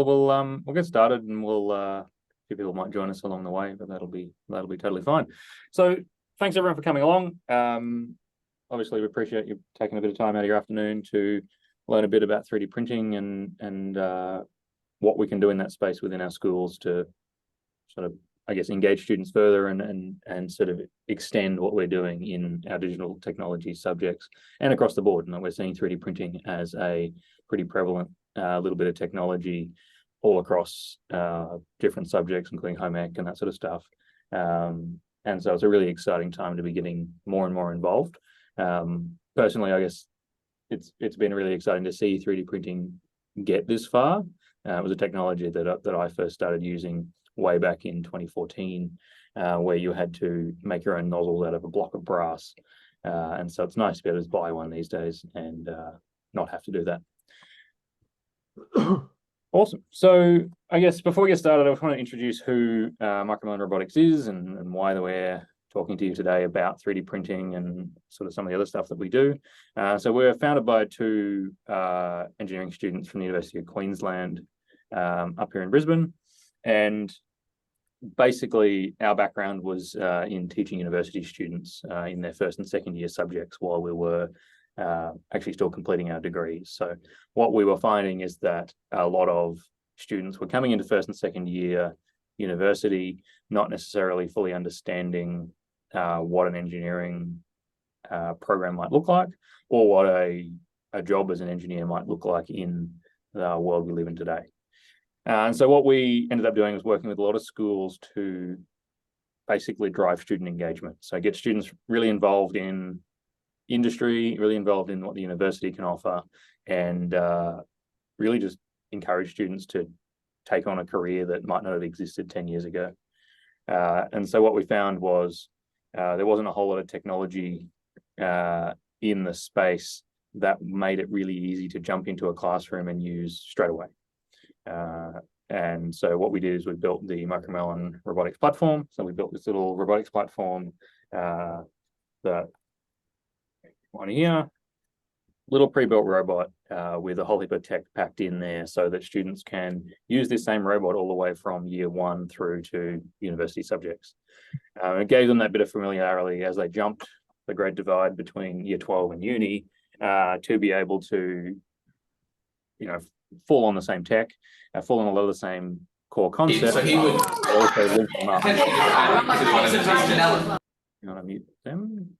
We'll get started, and a few people might join us along the way, but that'll be totally fine. So thanks everyone for coming along. Obviously, we appreciate you taking a bit of time out of your afternoon to learn a bit about 3D printing and what we can do in that space within our schools to sort of, I guess, engage students further and sort of extend what we're doing in our digital technology subjects and across the board. And we're seeing 3D printing as a pretty prevalent little bit of technology all across different subjects, including home ec and that sort of stuff. And so it's a really exciting time to be getting more and more involved. Personally, I guess it's been really exciting to see 3D printing get this far. It was a technology that I first started using way back in 2014, where you had to make your own nozzles out of a block of brass. And so it's nice to be able to buy one these days and not have to do that. Awesome. So I guess before we get started, I just want to introduce who Micromelon Robotics is and why we're talking to you today about 3D printing and sort of some of the other stuff that we do. So we're founded by two engineering students from the University of Queensland up here in Brisbane. And basically our background was in teaching university students in their first and second year subjects while we were actually still completing our degrees. So what we were finding is that a lot of students were coming into first and second year university, not necessarily fully understanding what an engineering program might look like, or what a job as an engineer might look like in the world we live in today. And so what we ended up doing was working with a lot of schools to basically drive student engagement. So get students really involved in industry, really involved in what the university can offer, and really just encourage students to take on a career that might not have existed 10 years ago. And so what we found was there wasn't a whole lot of technology in the space that made it really easy to jump into a classroom and use straight away. And so what we did is we built the Micromelon Robotics platform. So we built this little robotics platform that one here, little pre-built robot with a whole heap of tech packed in there so that students can use this same robot all the way from year one through to university subjects. It gave them that bit of familiarity as they jumped the great divide between year 12 and uni to be able to, fall on the same tech, fall on a lot of the same core concepts. So he would also link them up. You want to mute them?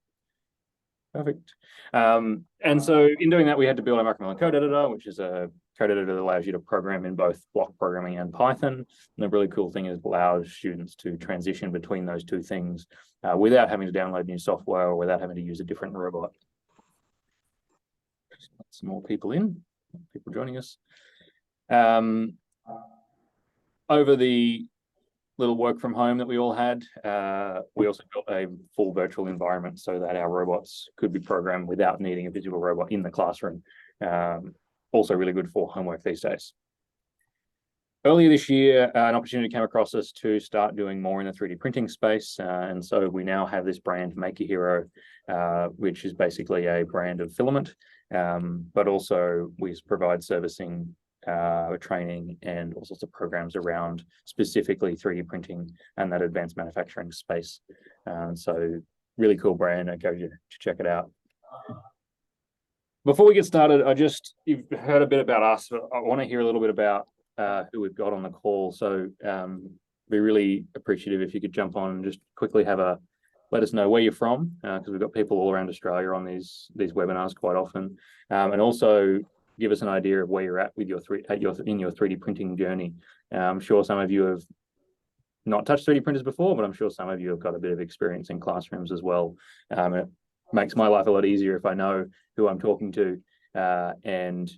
Perfect. And so in doing that, we had to build a Micromelon code editor, which is a code editor that allows you to program in both block programming and Python. And the really cool thing is it allows students to transition between those two things without having to download new software or without having to use a different robot. Just let some more people joining us. Over the little work from home that we all had, we also built a full virtual environment so that our robots could be programmed without needing a physical robot in the classroom. Also really good for homework these days. Earlier this year, an opportunity came across us to start doing more in the 3D printing space. And so we now have this brand, Make a Hero, which is basically a brand of filament, but also we provide servicing, training, and all sorts of programs around specifically 3D printing and that advanced manufacturing space. So really cool brand. I encourage you to check it out. Before we get started, you've heard a bit about us. I want to hear a little bit about who we've got on the call. So be really appreciative if you could jump on and just quickly let us know where you're from, because we've got people all around Australia on these webinars quite often, and also give us an idea of where you're at with your 3D printing journey. I'm sure some of you have not touched 3D printers before, but I'm sure some of you have got a bit of experience in classrooms as well. It makes my life a lot easier if I know who I'm talking to, and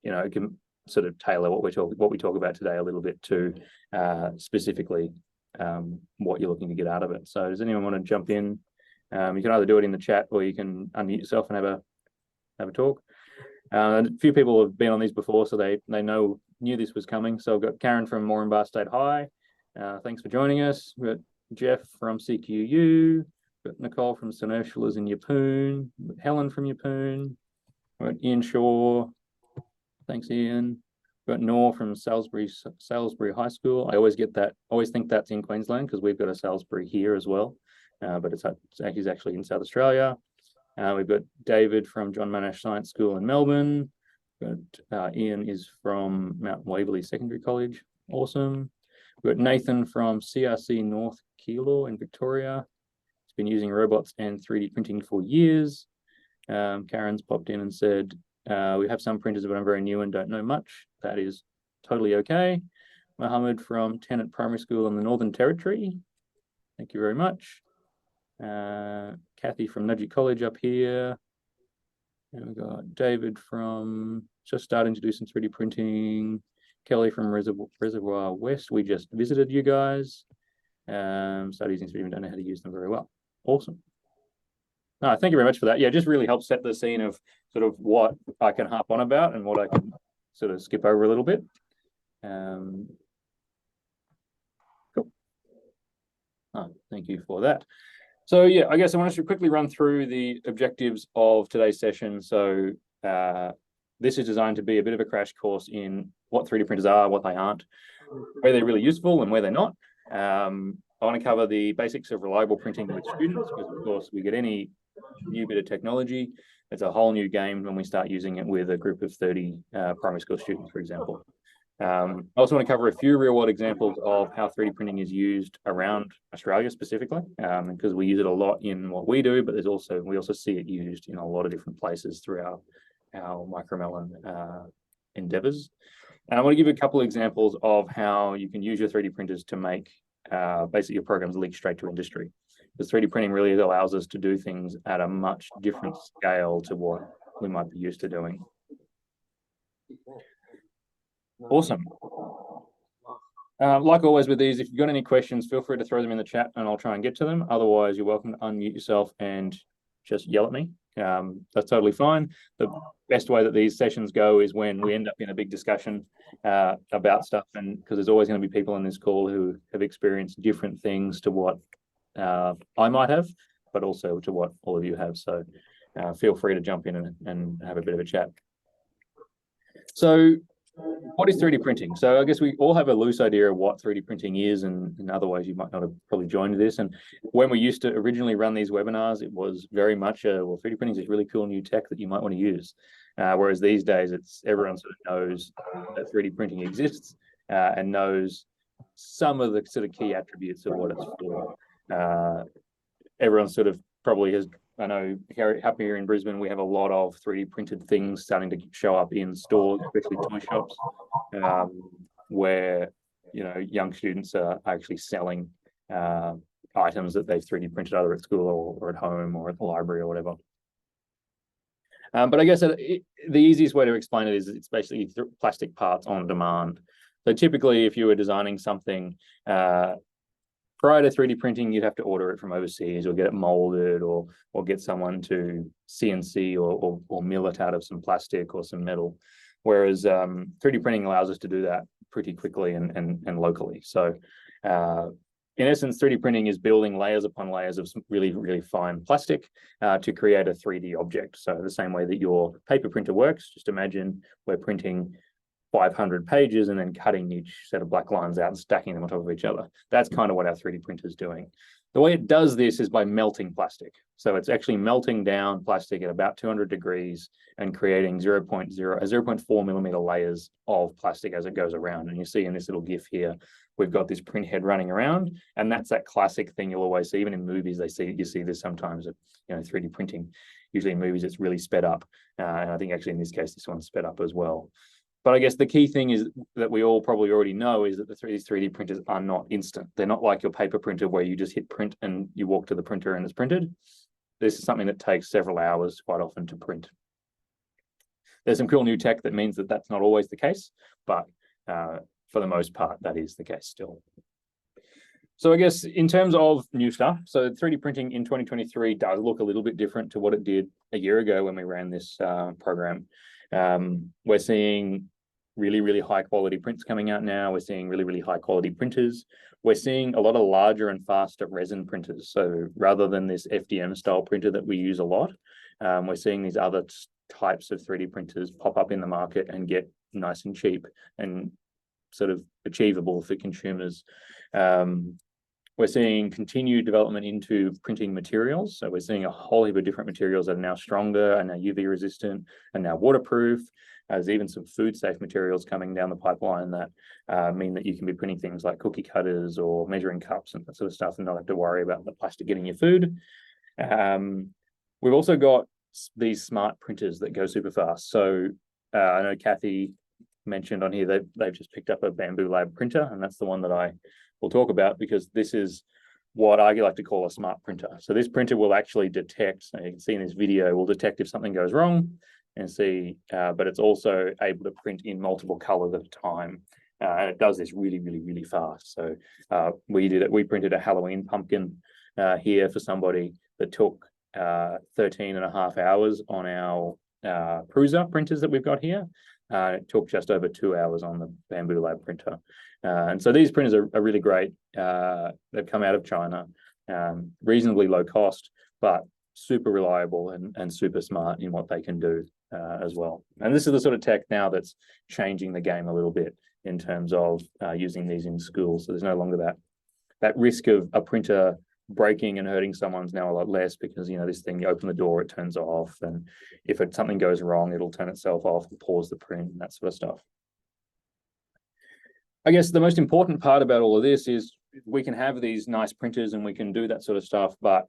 it can sort of tailor what we talk about today a little bit to specifically what you're looking to get out of it. So does anyone want to jump in? You can either do it in the chat or you can unmute yourself and have a talk. A few people have been on these before, so they knew this was coming. So I've got Karen from Moranbah State High. Thanks for joining us. We've got Jeff from CQU. We've got Nicole from St Ursula's in Yeppoon. Helen from Yeppoon. We've got Ian Shaw. Thanks, Ian. We've got Nor from Salisbury High School. I always think that's in Queensland because we've got a Salisbury here as well, but he's actually in South Australia. We've got David from John Monash Science School in Melbourne. Ian is from Mount Waverley Secondary College. Awesome. We've got Nathan from CRC North Keilor in Victoria. He's been using robots and 3D printing for years. Karen's popped in and said, we have some printers, but I'm very new and don't know much. That is totally okay. Mohammed from Tennant Primary School in the Northern Territory. Thank you very much. Kathy from Nudgee College up here. And we've got David from just starting to do some 3D printing. Kelly from Reservoir West. We just visited you guys. Started using 3D, don't know how to use them very well. Awesome. No, thank you very much for that. Yeah, it just really helps set the scene of sort of what I can harp on about and what I can sort of skip over a little bit. Cool. Thank you for that. So yeah, I guess I want to quickly run through the objectives of today's session. So this is designed to be a bit of a crash course in what 3D printers are, what they aren't, where they're really useful and where they're not. I want to cover the basics of reliable printing with students, because of course we get any new bit of technology, it's a whole new game when we start using it with a group of 30 primary school students, for example. I also want to cover a few real world examples of how 3D printing is used around Australia specifically, because we use it a lot in what we do, but we also see it used in a lot of different places through our Micromelon endeavors. And I want to give you a couple of examples of how you can use your 3D printers to make basically your programs leak straight to industry. Because 3D printing really allows us to do things at a much different scale to what we might be used to doing. Awesome. Like always with these, if you've got any questions, feel free to throw them in the chat and I'll try and get to them. Otherwise, you're welcome to unmute yourself and just yell at me. That's totally fine. The best way that these sessions go is when we end up in a big discussion about stuff, and because there's always going to be people in this call who have experienced different things to what I might have, but also to what all of you have. So feel free to jump in and have a bit of a chat. So what is 3D printing? So I guess we all have a loose idea of what 3D printing is, and in other ways you might not have probably joined this. And when we used to originally run these webinars, it was very much well, 3D printing is this really cool new tech that you might want to use. Whereas these days, everyone sort of knows that 3D printing exists and knows some of the sort of key attributes of what it's for. Everyone sort of probably has. I know up here in Brisbane, we have a lot of 3D printed things starting to show up in stores, especially toy shops, where young students are actually selling items that they've 3D printed either at school or at home or at the library or whatever. But I guess the easiest way to explain it is it's basically plastic parts on demand. So typically, if you were designing something prior to 3D printing, you'd have to order it from overseas or get it molded or get someone to CNC or mill it out of some plastic or some metal. Whereas 3D printing allows us to do that pretty quickly and locally. So in essence, 3D printing is building layers upon layers of some really, really fine plastic to create a 3D object. So the same way that your paper printer works, just imagine we're printing 500 pages and then cutting each set of black lines out and stacking them on top of each other. That's kind of what our 3D printer is doing. The way it does this is by melting plastic. So it's actually melting down plastic at about 200 degrees and creating 0.4 millimeter layers of plastic as it goes around. And you see in this little GIF here, we've got this print head running around, and that's that classic thing you'll always see. Even in movies, you see this sometimes. 3D printing. Usually in movies, it's really sped up, and I think actually in this case, this one's sped up as well. But I guess the key thing is that we all probably already know is that these 3D printers are not instant. They're not like your paper printer where you just hit print and you walk to the printer and it's printed. This is something that takes several hours quite often to print. There's some cool new tech that means that that's not always the case, but for the most part, that is the case still. So I guess in terms of new stuff, so 3D printing in 2023 does look a little bit different to what it did a year ago when we ran this program. We're seeing really, really high quality prints coming out now. We're seeing really, really high quality printers. We're seeing a lot of larger and faster resin printers. So rather than this FDM style printer that we use a lot, we're seeing these other types of 3D printers pop up in the market and get nice and cheap and sort of achievable for consumers. We're seeing continued development into printing materials. So we're seeing a whole heap of different materials that are now stronger and now UV resistant and now waterproof. There's even some food safe materials coming down the pipeline that mean that you can be printing things like cookie cutters or measuring cups and that sort of stuff and not have to worry about the plastic getting your food. We've also got these smart printers that go super fast. So I know Kathy mentioned on here they've just picked up a Bamboo Lab printer, and that's the one that I will talk about because this is what I like to call a smart printer. So this printer will actually detect, so you can see in this video, will detect if something goes wrong and see, but it's also able to print in multiple colors at a time. And it does this really, really, really fast. So we printed a Halloween pumpkin here for somebody that took 13.5 hours on our Prusa printers that we've got here. It took just over 2 hours on the Bamboo Lab printer. And so these printers are really great. They've come out of China, reasonably low cost, but super reliable and super smart in what they can do as well. And this is the sort of tech now that's changing the game a little bit in terms of using these in schools. So there's no longer that risk of a printer breaking and hurting someone's now a lot less because, you know, this thing, you open the door, it turns off. And if something goes wrong, it'll turn itself off and pause the print and that sort of stuff. I guess the most important part about all of this is we can have these nice printers and we can do that sort of stuff, but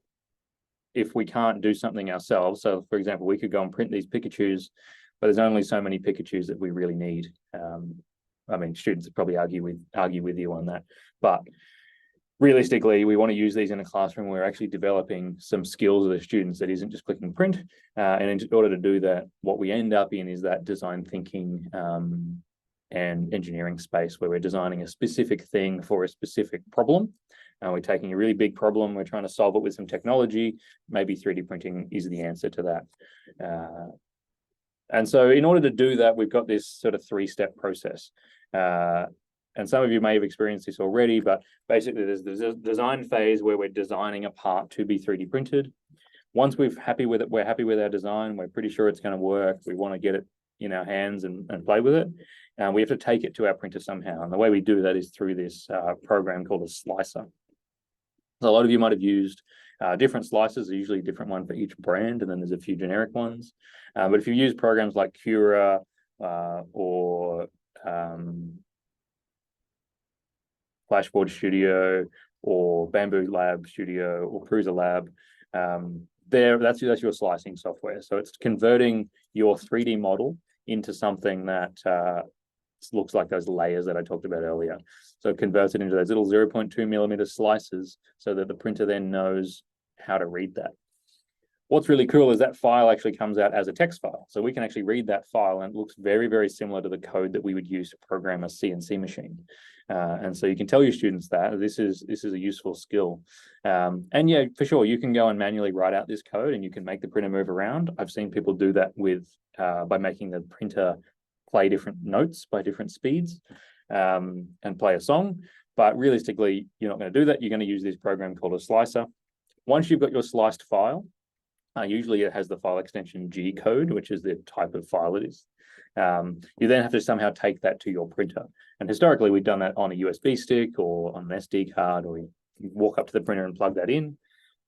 if we can't do something ourselves, so for example, we could go and print these Pikachus, but there's only so many Pikachus that we really need. I mean, students would probably argue with you on that, but realistically, we want to use these in a classroom where we're actually developing some skills of the students that isn't just clicking print. And in order to do that, what we end up in is that design thinking and engineering space where we're designing a specific thing for a specific problem. We're taking a really big problem, we're trying to solve it with some technology. Maybe 3D printing is the answer to that. And so in order to do that, we've got this sort of 3-step process. And some of you may have experienced this already, but basically there's the design phase where we're designing a part to be 3D printed. Once we're happy with it, we're happy with our design, we're pretty sure it's going to work, we want to get it in our hands and play with it. We have to take it to our printer somehow. And the way we do that is through this program called a slicer. So a lot of you might have used different slicers, usually a different one for each brand, and then there's a few generic ones. But if you use programs like Cura or Flashboard Studio or Bamboo Lab Studio or Prusa Lab, that's your slicing software. So it's converting your 3D model into something that looks like those layers that I talked about earlier. So it converts it into those little 0.2 millimeter slices so that the printer then knows how to read that. What's really cool is that file actually comes out as a text file. So we can actually read that file and it looks very, very similar to the code that we would use to program a CNC machine. And so you can tell your students that this is a useful skill. And yeah, for sure, you can go and manually write out this code and you can make the printer move around. I've seen people do that with by making the printer play different notes by different speeds and play a song. But realistically, you're not going to do that. You're going to use this program called a slicer. Once you've got your sliced file, usually it has the file extension G code, which is the type of file it is. You then have to somehow take that to your printer. And historically, we've done that on a USB stick or on an SD card, or you walk up to the printer and plug that in.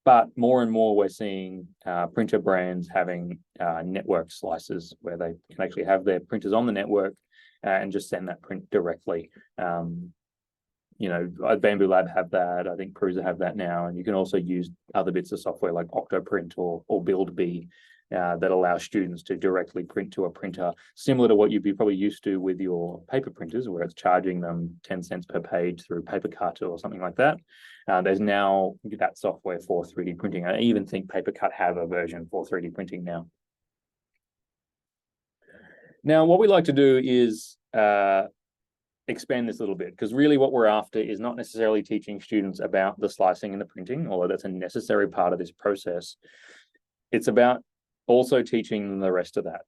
But more and more, we're seeing printer brands having network slicers where they can actually have their printers on the network and just send that print directly. You know, Bamboo Lab have that. I think Prusa have that now. And you can also use other bits of software like Octoprint or BuildBee that allow students to directly print to a printer, similar to what you'd be probably used to with your paper printers, where it's charging them 10 cents per page through PaperCut or something like that. There's now that software for 3D printing. I even think PaperCut have a version for 3D printing now. Now, what we like to do is expand this a little bit, because really what we're after is not necessarily teaching students about the slicing and the printing, although that's a necessary part of this process. It's about also teaching them the rest of that.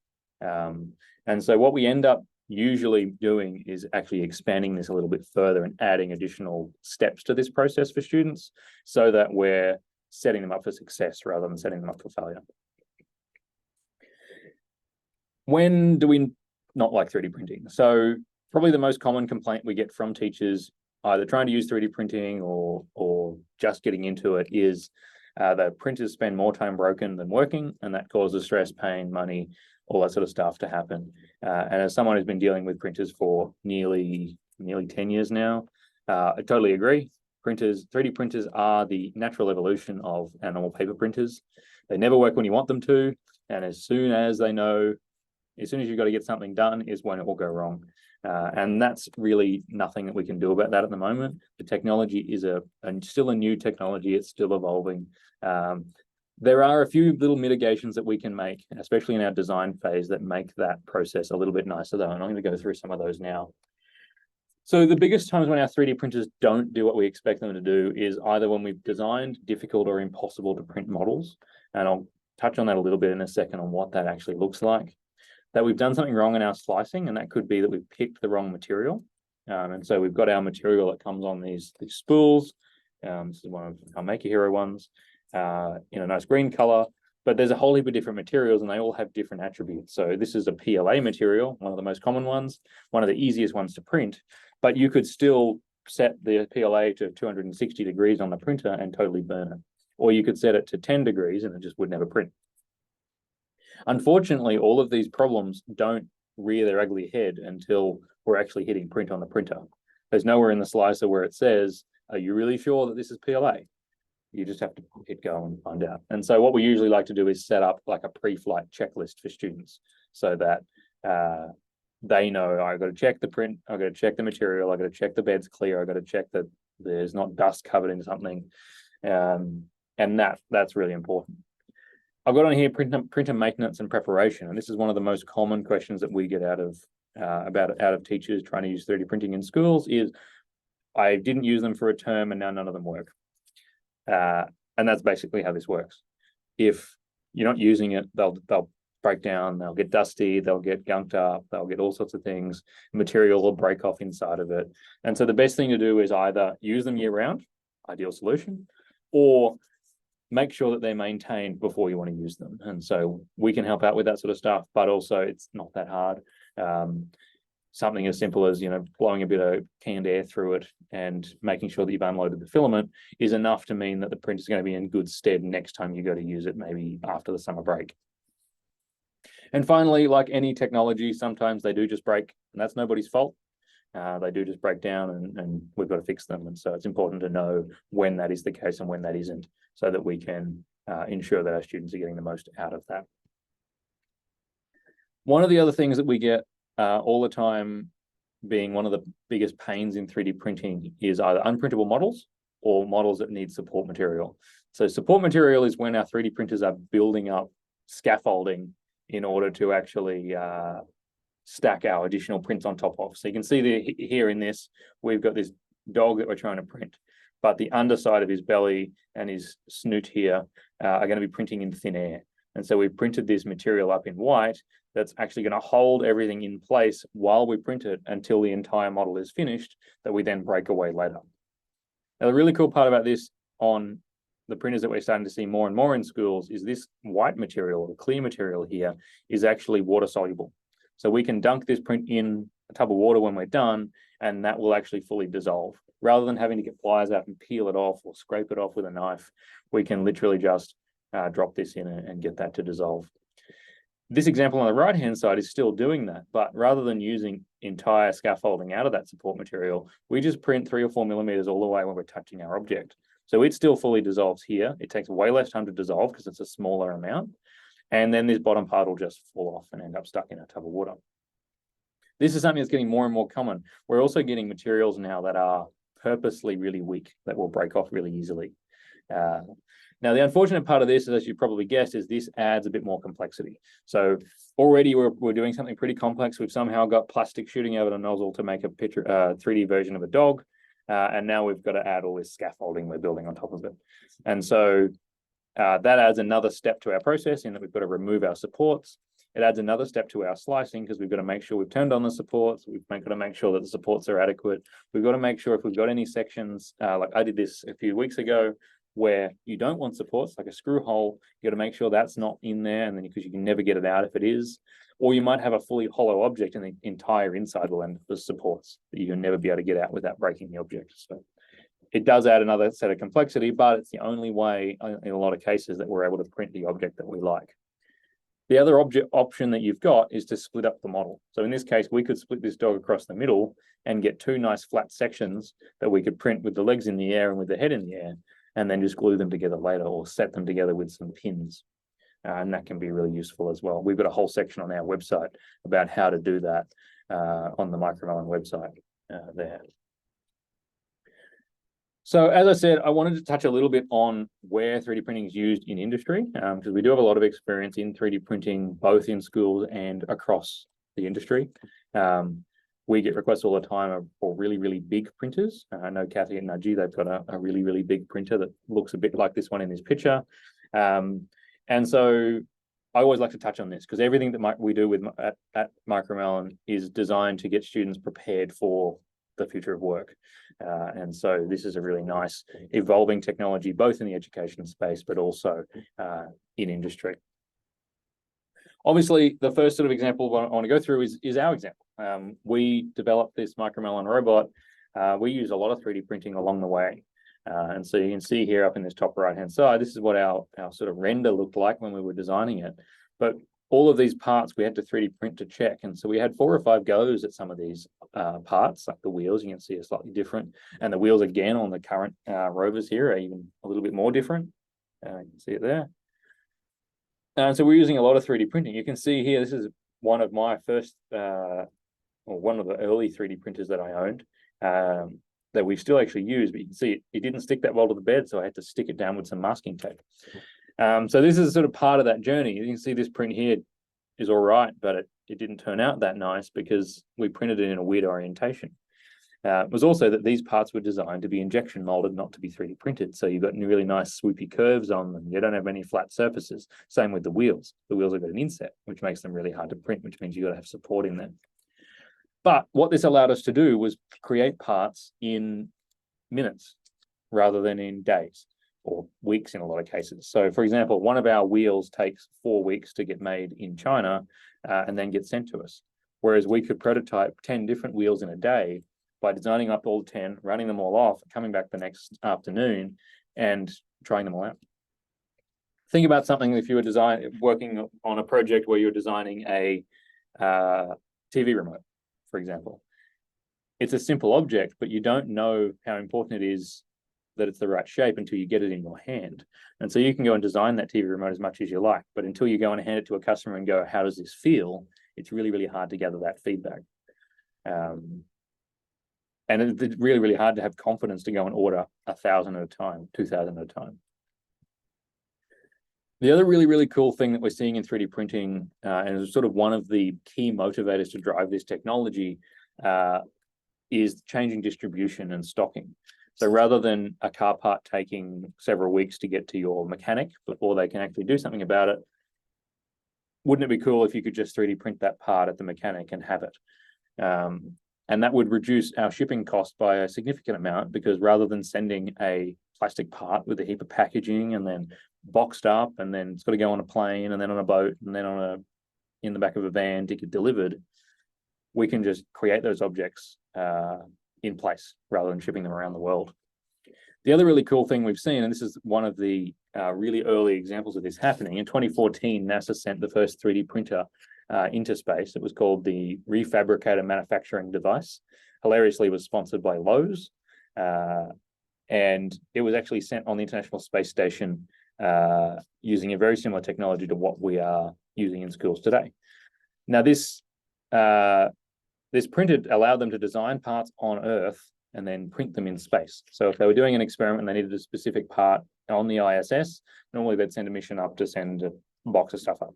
And so what we end up usually doing is actually expanding this a little bit further and adding additional steps to this process for students so that we're setting them up for success rather than setting them up for failure. When do we not like 3D printing. So probably the most common complaint we get from teachers either trying to use 3D printing or just getting into it is that printers spend more time broken than working, and that causes stress, pain, money, all that sort of stuff to happen. And as someone who's been dealing with printers for nearly 10 years now, I totally agree. 3D printers are the natural evolution of our normal paper printers. They never work when you want them to, and as soon as you've got to get something done is when it will go wrong. And that's really nothing that we can do about that at the moment. The technology is still a new technology. It's still evolving. There are a few little mitigations that we can make, especially in our design phase, that make that process a little bit nicer though. And I'm going to go through some of those now. So the biggest times when our 3D printers don't do what we expect them to do is either when we've designed difficult or impossible to print models. And I'll touch on that a little bit in a second on what that actually looks like. That we've done something wrong in our slicing, and that could be that we've picked the wrong material. And so we've got our material that comes on these spools. This is one of our Maker Hero ones in a nice green color, but there's a whole heap of different materials and they all have different attributes. So this is a PLA material, one of the most common ones, one of the easiest ones to print, but you could still set the PLA to 260 degrees on the printer and totally burn it. Or you could set it to 10 degrees and it just would never print. Unfortunately, all of these problems don't rear their ugly head until we're actually hitting print on the printer. There's nowhere in the slicer where it says, are you really sure that this is PLA? You just have to hit go and find out. And so what we usually like to do is set up like a pre-flight checklist for students so that they know, I've got to check the print, I've got to check the material, I've got to check the bed's clear, I've got to check that there's not dust covered in something. And that's really important. I've got on here printer maintenance and preparation, and this is one of the most common questions that we get out of teachers trying to use 3D printing in schools is, I didn't use them for a term and now none of them work. And that's basically how this works. If you're not using it, they'll break down, they'll get dusty, they'll get gunked up, they'll get all sorts of things. Material will break off inside of it. And so the best thing to do is either use them year round, ideal solution, or make sure that they're maintained before you want to use them. And so we can help out with that sort of stuff, but also it's not that hard. Something as simple as, blowing a bit of canned air through it and making sure that you've unloaded the filament is enough to mean that the print is going to be in good stead next time you go to use it, maybe after the summer break. And finally, like any technology, sometimes they do just break, and that's nobody's fault. They do just break down and we've got to fix them. And so it's important to know when that is the case and when that isn't, so that we can ensure that our students are getting the most out of that. One of the other things that we get all the time, being one of the biggest pains in 3D printing, is either unprintable models or models that need support material. So support material is when our 3D printers are building up scaffolding in order to actually stack our additional prints on top of. So you can see here in this, we've got this dog that we're trying to print, but the underside of his belly and his snoot here are going to be printing in thin air. And so we've printed this material up in white that's actually going to hold everything in place while we print it until the entire model is finished, that we then break away later. Now, the really cool part about this on the printers that we're starting to see more and more in schools is this white material, the clear material here, is actually water soluble. So we can dunk this print in a tub of water when we're done, and that will actually fully dissolve. Rather than having to get pliers out and peel it off or scrape it off with a knife, we can literally just drop this in and get that to dissolve. This example on the right-hand side is still doing that, but rather than using entire scaffolding out of that support material, we just print 3 or 4 millimeters all the way when we're touching our object. So it still fully dissolves here. It takes way less time to dissolve because it's a smaller amount. And then this bottom part will just fall off and end up stuck in a tub of water. This is something that's getting more and more common. We're also getting materials now that are purposely really weak, that will break off really easily. Now, the unfortunate part of this, as you probably guessed, is this adds a bit more complexity. So already we're doing something pretty complex. We've somehow got plastic shooting out of a nozzle to make a 3D version of a dog. And now we've got to add all this scaffolding we're building on top of it. And so that adds another step to our process in that we've got to remove our supports. It adds another step to our slicing because we've got to make sure we've turned on the supports. We've got to make sure that the supports are adequate. We've got to make sure if we've got any sections, like I did this a few weeks ago, where you don't want supports, like a screw hole, you got to make sure that's not in there, and then because you can never get it out if it is. Or you might have a fully hollow object and the entire inside will end up with supports that you'll never be able to get out without breaking the object. So it does add another set of complexity, but it's the only way in a lot of cases that we're able to print the object that we like. The other option that you've got is to split up the model. So in this case, we could split this dog across the middle and get two nice flat sections that we could print with the legs in the air and with the head in the air, and then just glue them together later or set them together with some pins. And that can be really useful as well. We've got a whole section on our website about how to do that on the Micromelon website there. So as I said, I wanted to touch a little bit on where 3D printing is used in industry, because we do have a lot of experience in 3D printing, both in schools and across the industry. We get requests all the time for really, really big printers. I know Kathy and Najee, they've got a really, really big printer that looks a bit like this one in this picture. And so I always like to touch on this because everything that we do at Micromelon is designed to get students prepared for the future of work. And so this is a really nice evolving technology, both in the education space, but also in industry. Obviously, the first sort of example I want to go through is our example. We developed this Micromelon robot. We use a lot of 3D printing along the way. And so you can see here up in this top right-hand side, this is what our sort of render looked like when we were designing it. But all of these parts we had to 3D print to check. And so we had 4 or 5 goes at some of these parts, like the wheels, you can see are slightly different. And the wheels, again, on the current rovers here are even a little bit more different. You can see it there. So we're using a lot of 3D printing. You can see here, this is one of my first, or one of the early 3D printers that I owned, that we still actually use, but you can see it didn't stick that well to the bed, so I had to stick it down with some masking tape. So this is sort of part of that journey. You can see this print here is all right, but it didn't turn out that nice because we printed it in a weird orientation. It was also that these parts were designed to be injection molded, not to be 3D printed. So you've got really nice swoopy curves on them. You don't have any flat surfaces. Same with the wheels. The wheels have got an inset, which makes them really hard to print, which means you've got to have support in them. But what this allowed us to do was create parts in minutes rather than in days or weeks in a lot of cases. So for example, one of our wheels takes 4 weeks to get made in China and then get sent to us. Whereas we could prototype 10 different wheels in a day by designing up all 10, running them all off, coming back the next afternoon and trying them all out. Think about something if you were working on a project where you're designing a TV remote, for example. It's a simple object, but you don't know how important it is that it's the right shape until you get it in your hand. And so you can go and design that TV remote as much as you like, but until you go and hand it to a customer and go, how does this feel? It's really, really hard to gather that feedback. And it's really, really hard to have confidence to go and order 1,000 at a time, 2,000 at a time. The other really, really cool thing that we're seeing in 3D printing, and is sort of one of the key motivators to drive this technology, is changing distribution and stocking. So rather than a car part taking several weeks to get to your mechanic before they can actually do something about it, wouldn't it be cool if you could just 3D print that part at the mechanic and have it? And that would reduce our shipping cost by a significant amount, because rather than sending a plastic part with a heap of packaging and then boxed up and then it's got to go on a plane and then on a boat and then in the back of a van to get delivered, we can just create those objects in place rather than shipping them around the world. The other really cool thing we've seen, and this is one of the really early examples of this happening, in 2014, NASA sent the first 3D printer into space. It was called the Refabricator Manufacturing Device. Hilariously, it was sponsored by Lowe's. And it was actually sent on the International Space Station using a very similar technology to what we are using in schools today. Now, this printed allowed them to design parts on Earth and then print them in space. So if they were doing an experiment and they needed a specific part on the ISS, normally they'd send a mission up to send a box of stuff up.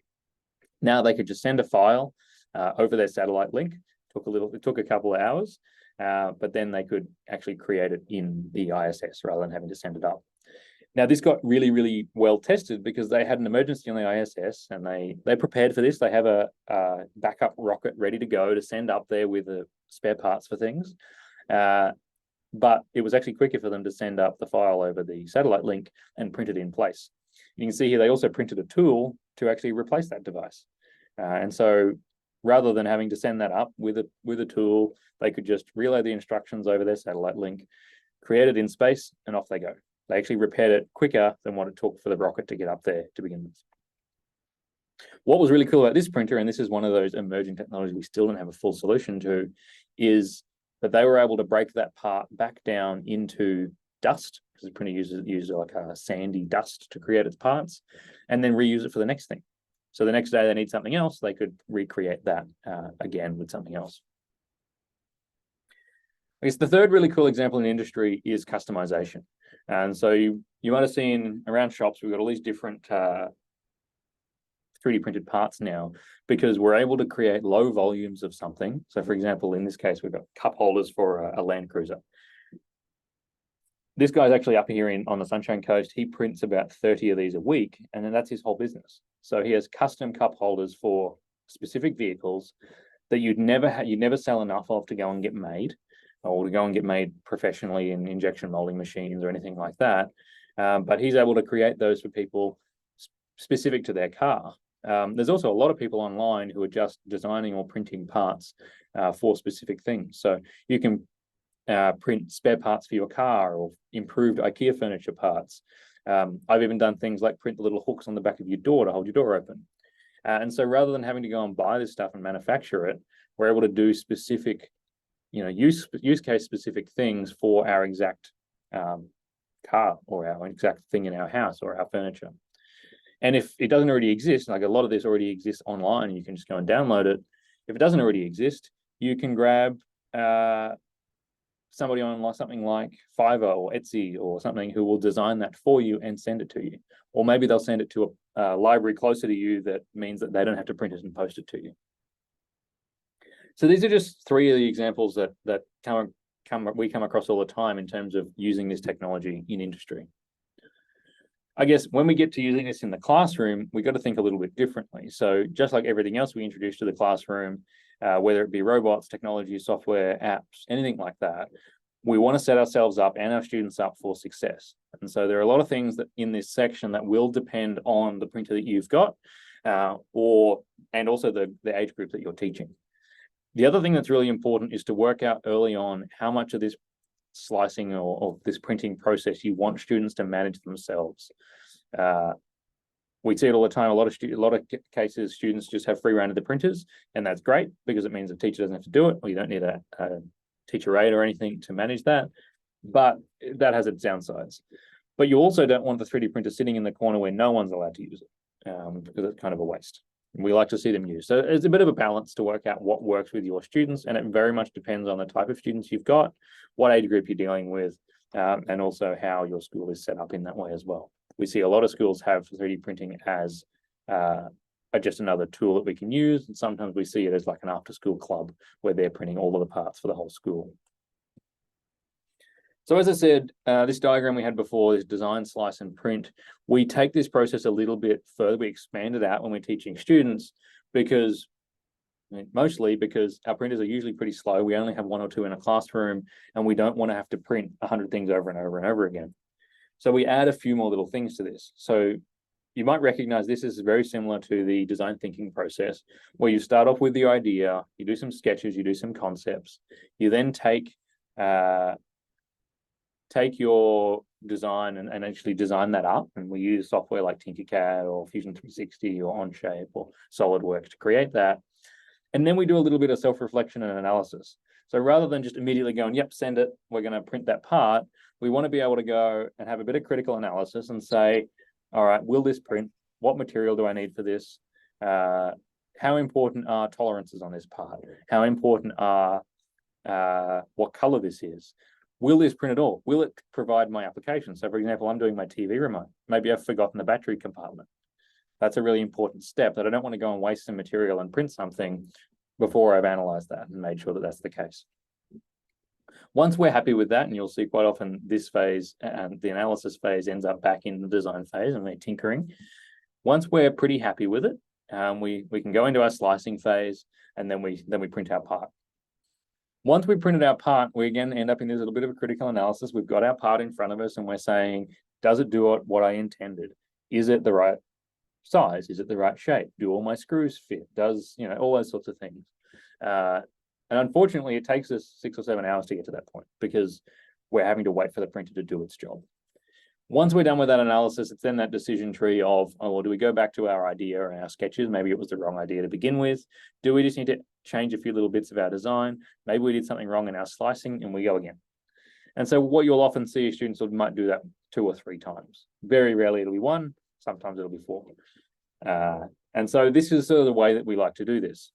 Now they could just send a file over their satellite link. It took a couple of hours, but then they could actually create it in the ISS rather than having to send it up. Now, this got really, really well tested because they had an emergency on the ISS and they prepared for this. They have a backup rocket ready to go to send up there with the spare parts for things. but it was actually quicker for them to send up the file over the satellite link and print it in place. You can see here, they also printed a tool to actually replace that device. And so rather than having to send that up with a tool, they could just relay the instructions over their satellite link, create it in space, and off they go. They actually repaired it quicker than what it took for the rocket to get up there to begin with. What was really cool about this printer, and this is one of those emerging technologies we still don't have a full solution to, is that they were able to break that part back down into dust, because the printer uses like a sandy dust to create its parts, and then reuse it for the next thing. So the next day they need something else, they could recreate that again with something else. I guess the third really cool example in the industry is customization. And so you might have seen around shops, we've got all these different 3D printed parts now, because we're able to create low volumes of something. So for example, in this case, we've got cup holders for a Land Cruiser. This guy's actually up here on the Sunshine Coast. He prints about 30 of these a week, and then that's his whole business. So he has custom cup holders for specific vehicles that you'd never sell enough of to go and get made, or to go and get made professionally in injection molding machines or anything like that. But he's able to create those for people specific to their car. There's also a lot of people online who are just designing or printing parts for specific things. So you can print spare parts for your car or improved IKEA furniture parts. I've even done things like print the little hooks on the back of your door to hold your door open. And so rather than having to go and buy this stuff and manufacture it, we're able to do specific, use case specific things for our exact car or our exact thing in our house or our furniture. And if it doesn't already exist, like a lot of this already exists online, you can just go and download it. If it doesn't already exist, you can grab somebody on something like Fiverr or Etsy or something who will design that for you and send it to you. Or maybe they'll send it to a library closer to you that means that they don't have to print it and post it to you. So these are just three of the examples that we come across all the time in terms of using this technology in industry. I guess when we get to using this in the classroom, we've got to think a little bit differently. So just like everything else we introduce to the classroom, whether it be robots, technology, software, apps, anything like that, we want to set ourselves up and our students up for success. And so there are a lot of things that in this section that will depend on the printer that you've got, and also the age group that you're teaching. The other thing that's really important is to work out early on how much of this slicing or this printing process you want students to manage themselves. We see it all the time. A lot of cases, students just have free rein of the printers, and that's great because it means the teacher doesn't have to do it, or you don't need a teacher aide or anything to manage that. But that has its downsides. But you also don't want the 3D printer sitting in the corner where no one's allowed to use it, because it's kind of a waste. We like to see them used. So it's a bit of a balance to work out what works with your students, and it very much depends on the type of students you've got, what age group you're dealing with, and also how your school is set up in that way as well. We see a lot of schools have 3D printing as just another tool that we can use, and sometimes we see it as like an after-school club where they're printing all of the parts for the whole school. So as I said, this diagram we had before is design, slice, and print. We take this process a little bit further. We expand it out when we're teaching students mostly because our printers are usually pretty slow. We only have one or two in a classroom, and we don't want to have to print 100 things over and over and over again. So we add a few more little things to this. So you might recognize this is very similar to the design thinking process, where you start off with the idea, you do some sketches, you do some concepts, you then take your design and actually design that up. And we use software like Tinkercad or Fusion 360 or Onshape or SolidWorks to create that. And then we do a little bit of self-reflection and analysis. So rather than just immediately going, yep, send it, we're going to print that part, we want to be able to go and have a bit of critical analysis and say, all right, will this print? What material do I need for this? How important are tolerances on this part? How important are what color this is? Will this print at all? Will it provide my application? So for example, I'm doing my TV remote. Maybe I've forgotten the battery compartment. That's a really important step that I don't want to go and waste some material and print something before I've analyzed that and made sure that that's the case. Once we're happy with that, and you'll see quite often this phase and the analysis phase ends up back in the design phase and we're tinkering. Once we're pretty happy with it, we can go into our slicing phase, and then we print our part. Once we printed our part, we again end up in this little bit of a critical analysis. We've got our part in front of us and we're saying, does it do what I intended? Is it the right size? Is it the right shape? Do all my screws fit? Does, all those sorts of things. And unfortunately, it takes us 6 or 7 hours to get to that point because we're having to wait for the printer to do its job. Once we're done with that analysis, it's then that decision tree of, oh, well, do we go back to our idea and our sketches? Maybe it was the wrong idea to begin with. Do we just need to change a few little bits of our design? Maybe we did something wrong in our slicing and we go again. And so what you'll often see is students might do that 2 or 3 times. Very rarely it'll be 1, sometimes it'll be 4. And so this is sort of the way that we like to do this.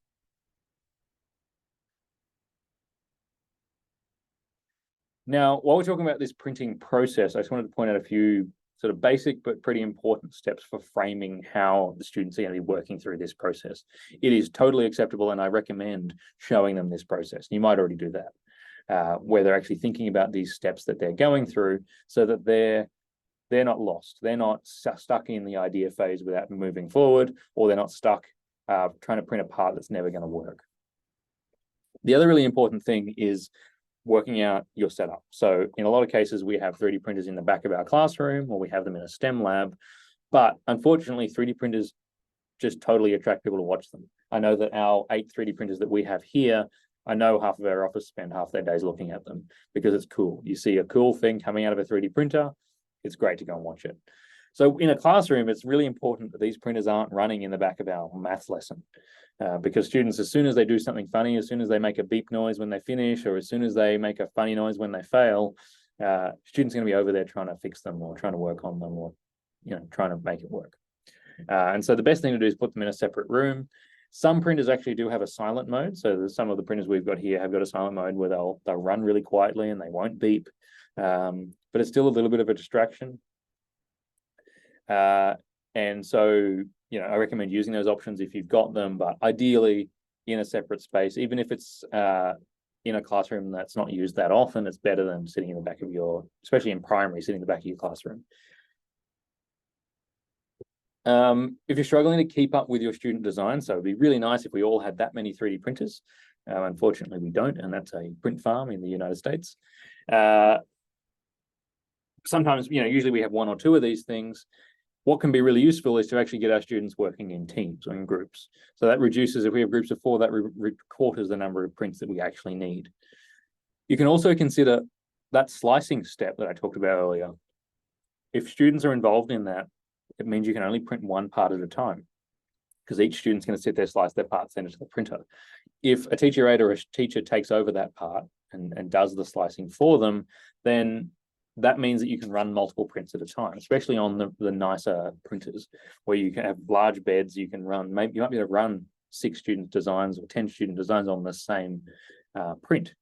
Now, while we're talking about this printing process, I just wanted to point out a few sort of basic but pretty important steps for framing how the students are going to be working through this process. It is totally acceptable, and I recommend showing them this process. You might already do that, where they're actually thinking about these steps that they're going through so that they're not lost. They're not stuck in the idea phase without moving forward, or they're not stuck trying to print a part that's never going to work. The other really important thing is working out your setup. So in a lot of cases, we have 3D printers in the back of our classroom, or we have them in a STEM lab. But unfortunately, 3D printers just totally attract people to watch them. I know that our 8 3D printers that we have here, I know half of our office spend half their days looking at them because it's cool. You see a cool thing coming out of a 3D printer, it's great to go and watch it. So in a classroom, it's really important that these printers aren't running in the back of our maths lesson. Because students, as soon as they do something funny, as soon as they make a beep noise when they finish, or as soon as they make a funny noise when they fail, students are going to be over there trying to fix them or trying to work on them, or trying to make it work. And so the best thing to do is put them in a separate room. Some printers actually do have a silent mode. So some of the printers we've got here have got a silent mode where they'll run really quietly and they won't beep. But it's still a little bit of a distraction. And so I recommend using those options if you've got them, but ideally in a separate space, even if it's in a classroom that's not used that often, it's better than sitting in the back of especially in primary, sitting in the back of your classroom. If you're struggling to keep up with your student design, so it'd be really nice if we all had that many 3D printers. Unfortunately, we don't, and that's a print farm in the United States. Sometimes, usually we have 1 or 2 of these things. What can be really useful is to actually get our students working in teams or in groups. So that reduces, if we have groups of 4, that quarters the number of prints that we actually need. You can also consider that slicing step that I talked about earlier. If students are involved in that, it means you can only print 1 part at a time, because each student's going to sit there, slice their part, send it to the printer. If a teacher aide or a teacher takes over that part and does the slicing for them, then that means that you can run multiple prints at a time, especially on the nicer printers where you can have large beds. You can run, maybe you might be able to run 6 student designs or 10 student designs on the same print.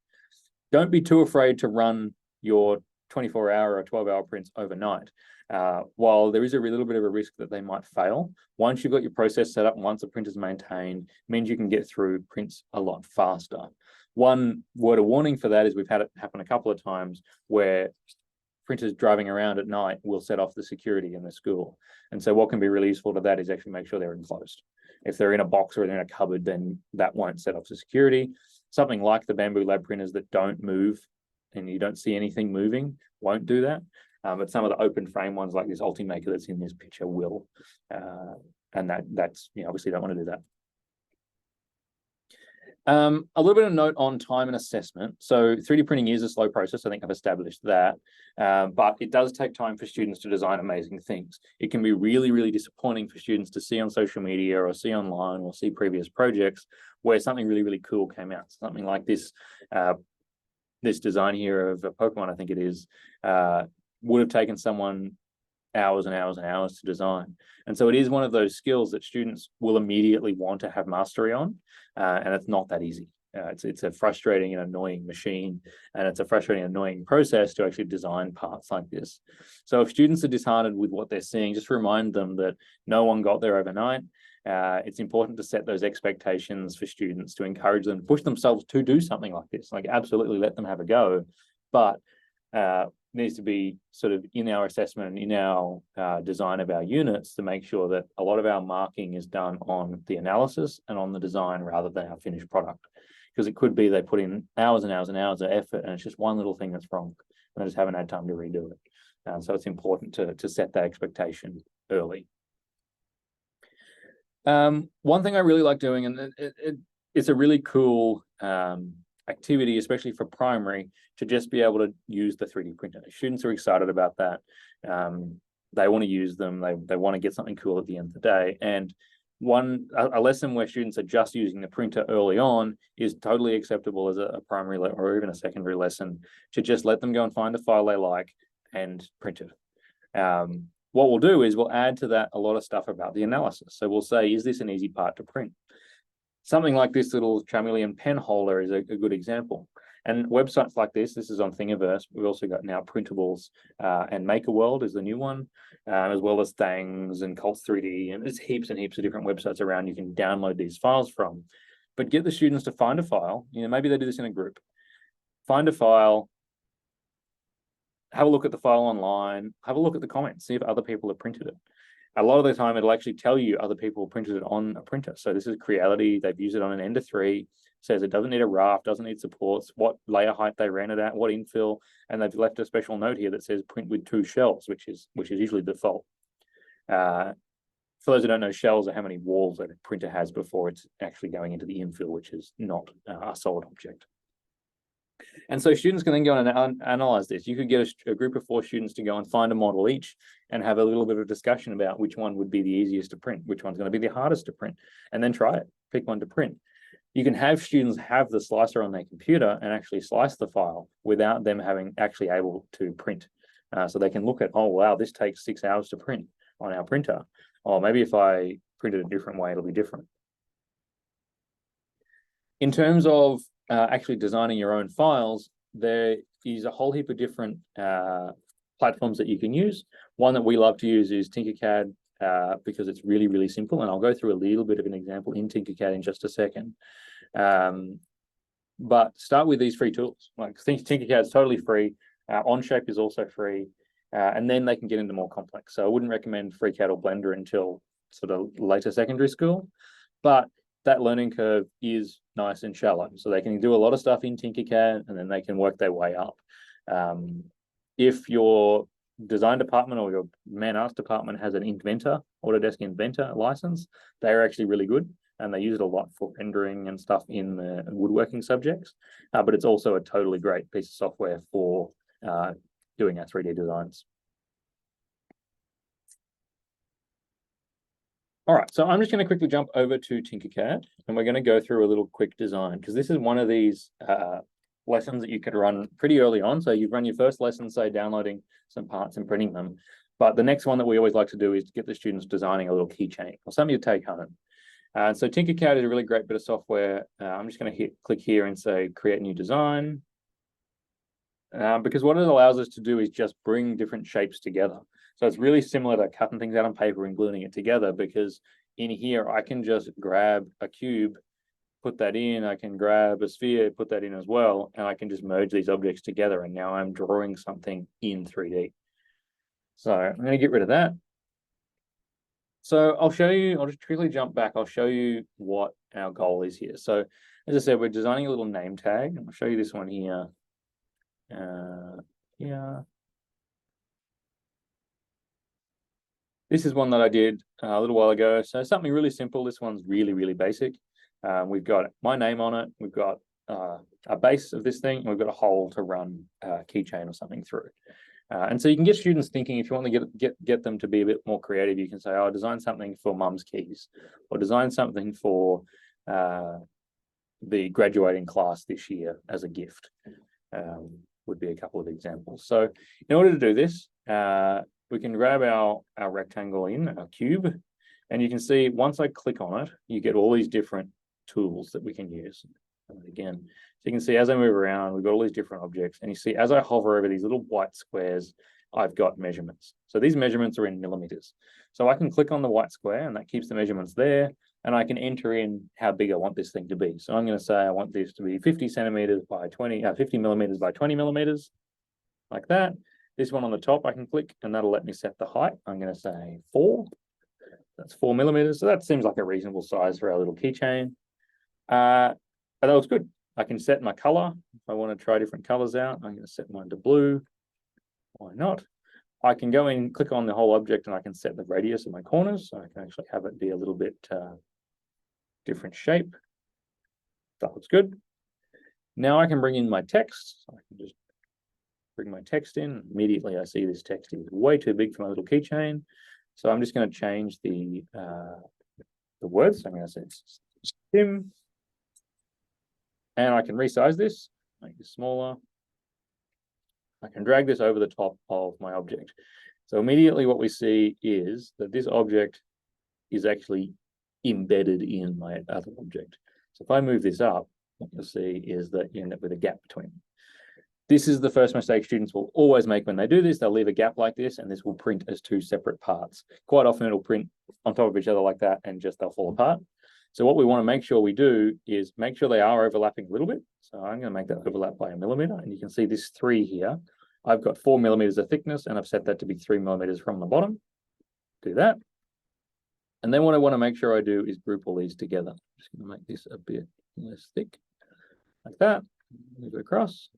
Don't be too afraid to run your 24-hour or 12-hour prints overnight. While there is a little bit of a risk that they might fail, once you've got your process set up and once the printer's maintained, it means you can get through prints a lot faster. One word of warning for that is we've had it happen a couple of times where printers driving around at night will set off the security in the school. And so what can be really useful to that is actually make sure they're enclosed. If they're in a box or in a cupboard, then that won't set off the security. Something like the Bamboo Lab printers that don't move and you don't see anything moving won't do that. But some of the open frame ones like this Ultimaker that's in this picture will. And that's, obviously don't want to do that. A little bit of note on time and assessment. So 3D printing is a slow process. I think I've established that, but it does take time for students to design amazing things. It can be really, really disappointing for students to see on social media or see online or see previous projects where something really, really cool came out. Something like this, this design here of a Pokemon, I think it is, would have taken someone hours and hours and hours to design. And so it is one of those skills that students will immediately want to have mastery on, and it's not that easy. It's a frustrating and annoying machine, and it's a frustrating and annoying process to actually design parts like this. So if students are disheartened with what they're seeing, just remind them that no one got there overnight. It's important to set those expectations for students, to encourage them, push themselves to do something like this. Like absolutely let them have a go, but needs to be sort of in our assessment, in our design of our units, to make sure that a lot of our marking is done on the analysis and on the design rather than our finished product. because it could be they put in hours and hours and hours of effort and it's just one little thing that's wrong and they just haven't had time to redo it. So it's important to set that expectation early. One thing I really like doing, and it's a really cool activity, especially for primary, to just be able to use the 3D printer. Students are excited about that. They want to use them. They want to get something cool at the end of the day. And a lesson where students are just using the printer early on is totally acceptable as a primary or even a secondary lesson, to just let them go and find a file they like and print it. What we'll do is we'll add to that a lot of stuff about the analysis. So we'll say, is this an easy part to print? Something like this little chameleon pen holder is a good example. And websites like this is on Thingiverse. We've also got now Printables, and MakerWorld is the new one, as well as Thangs and Cults 3D. And there's heaps and heaps of different websites around you can download these files from. But get the students to find a file. Maybe they do this in a group. Find a file, have a look at the file online, have a look at the comments, see if other people have printed it. A lot of the time, it'll actually tell you other people printed it on a printer. So this is Creality. They've used it on an Ender 3, says it doesn't need a raft, doesn't need supports, what layer height they ran it at, what infill, and they've left a special note here that says print with 2 shells, which is usually default. For those who don't know, shells are how many walls that a printer has before it's actually going into the infill, which is not a solid object. And so students can then go and analyze this. You could get a group of 4 students to go and find a model each and have a little bit of discussion about which one would be the easiest to print, which one's going to be the hardest to print, and then try it, pick one to print. You can have students have the slicer on their computer and actually slice the file without them having actually able to print. So they can look at, oh, wow, this takes 6 hours to print on our printer. Or maybe if I print it a different way, it'll be different. In terms of actually designing your own files, there is a whole heap of different platforms that you can use. One that we love to use is Tinkercad, because it's really, really simple. And I'll go through a little bit of an example in Tinkercad in just a second. But start with these free tools. Like Tinkercad is totally free. Onshape is also free. And then they can get into more complex. So I wouldn't recommend FreeCAD or Blender until sort of later secondary school. But that learning curve is nice and shallow. So they can do a lot of stuff in Tinkercad and then they can work their way up. If your design department or your man arts department has an Inventor, Autodesk Inventor license, they're actually really good and they use it a lot for rendering and stuff in the woodworking subjects. But it's also a totally great piece of software for doing our 3D designs. All right, so I'm just going to quickly jump over to Tinkercad and we're going to go through a little quick design because this is one of these lessons that you could run pretty early on. So you've run your first lesson, say downloading some parts and printing them. But the next one that we always like to do is to get the students designing a little keychain or something to take home. So Tinkercad is a really great bit of software. I'm just going to click here and say create new design. Because what it allows us to do is just bring different shapes together. So it's really similar to cutting things out on paper and gluing it together, because in here, I can just grab a cube, put that in, I can grab a sphere, put that in as well, and I can just merge these objects together. And now I'm drawing something in 3D. So I'm going to get rid of that. So I'll show you, I'll just quickly jump back. I'll show you what our goal is here. So as I said, we're designing a little name tag. I'll show you this one here. This is one that I did a little while ago. So something really simple. This one's really, really basic. We've got my name on it. We've got a base of this thing. And we've got a hole to run a keychain or something through. And so you can get students thinking, if you want to get them to be a bit more creative, you can say, oh, design something for mum's keys, or design something for the graduating class this year as a gift. Would be a couple of examples. So in order to do this, we can grab our rectangle in, our cube, and you can see once I click on it, you get all these different tools that we can use. And again, so you can see as I move around, we've got all these different objects, and you see as I hover over these little white squares, I've got measurements. So these measurements are in millimeters. So I can click on the white square and that keeps the measurements there, and I can enter in how big I want this thing to be. So I'm going to say I want this to be 50 centimeters by 50 millimeters by 20 millimeters, like that. This one on the top, I can click and that'll let me set the height. I'm going to say 4. That's 4 millimeters. So that seems like a reasonable size for our little keychain. And that looks good. I can set my color. If I want to try different colors out, I'm going to set mine to blue. Why not? I can go in, click on the whole object, and I can set the radius of my corners. So I can actually have it be a little bit different shape. That looks good. Now I can bring in my text. So I can just bring my text in. Immediately I see this text is way too big for my little keychain. So I'm just going to change the words. So I'm going to say Tim. And I can resize this, make this smaller. I can drag this over the top of my object. So immediately what we see is that this object is actually embedded in my other object. So if I move this up, what you'll see is that you end up with a gap between them. This is the first mistake students will always make when they do this. They'll leave a gap like this, and this will print as two separate parts. Quite often it'll print on top of each other like that, and just they'll fall apart. So what we want to make sure we do is make sure they are overlapping a little bit. So I'm going to make that overlap by 1 millimeter, and you can see this 3 here. I've got 4 millimeters of thickness, and I've set that to be 3 millimeters from the bottom. Do that. And then what I want to make sure I do is group all these together. I'm just going to make this a bit less thick, like that. Move it across.